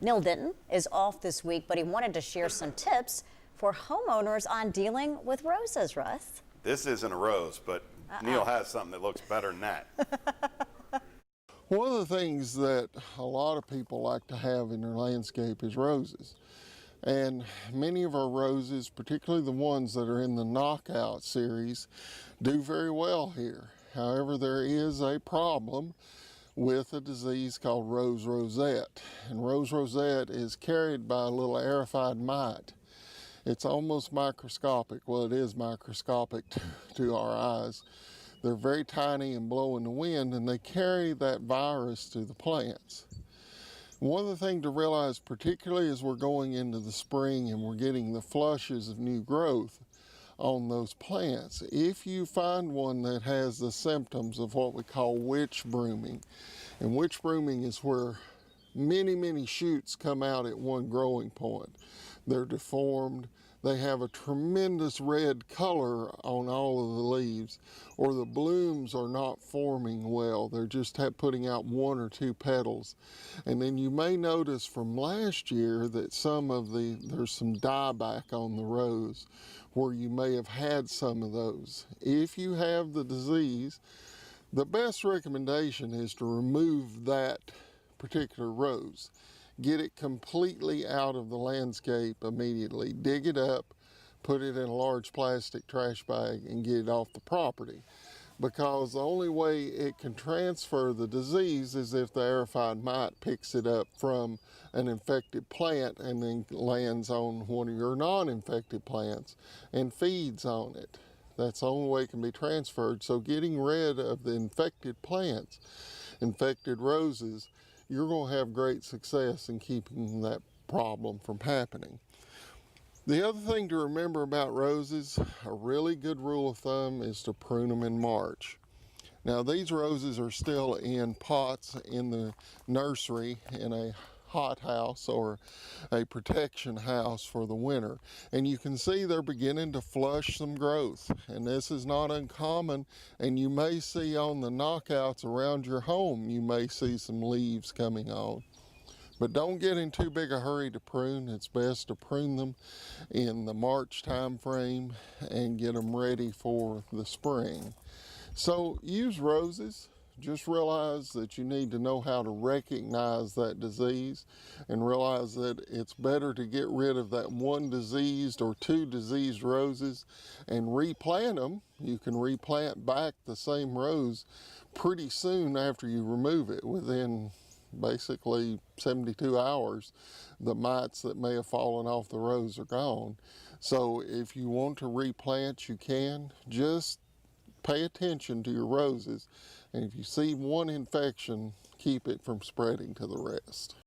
Neal Denton is off this week, but he wanted to share some tips for homeowners on dealing with roses, Russ. This isn't a rose, but Neal has something that looks better than that. One of the things that a lot of people like to have in their landscape is roses. And many of our roses, particularly the ones that are in the knockout series, do very well here. However, there is a problem with a disease called rose rosette. And rose rosette is carried by a little aerified mite. It's almost microscopic. Well, it is microscopic to our eyes. They're very tiny and blow in the wind, and they carry that virus to the plants. One of the things to realize, particularly as we're going into the spring and we're getting the flushes of new growth on those plants, if you find one that has the symptoms of what we call witch brooming, and witch brooming is where many shoots come out at one growing point. They're deformed, they have a tremendous red color on all of the leaves, or the blooms are not forming well. They're just putting out one or two petals. And then you may notice from last year that there's some dieback on the rose where you may have had some of those. If you have the disease, the best recommendation is to remove that particular rose. Get it completely out of the landscape immediately. Dig it up, put it in a large plastic trash bag, and get it off the property. Because the only way it can transfer the disease is if the aerified mite picks it up from an infected plant and then lands on one of your non-infected plants and feeds on it. That's the only way it can be transferred. So getting rid of the infected plants, infected roses, you're going to have great success in keeping that problem from happening. The other thing to remember about roses, a really good rule of thumb is to prune them in March. Now these roses are still in pots in the nursery in a hothouse or a protection house for the winter, and you can see they're beginning to flush some growth, and this is not uncommon. And you may see on the knockouts around your home, you may see some leaves coming on. But don't get in too big a hurry to prune. It's best to prune them in the March time frame and get them ready for the spring. So use roses. Just realize that you need to know how to recognize that disease, and realize that it's better to get rid of that one diseased or two diseased roses and replant them. You can replant back the same rose pretty soon after you remove it. Within basically 72 hours, the mites that may have fallen off the rose are gone. So if you want to replant, you can. Just pay attention to your roses, and if you see one infection, keep it from spreading to the rest.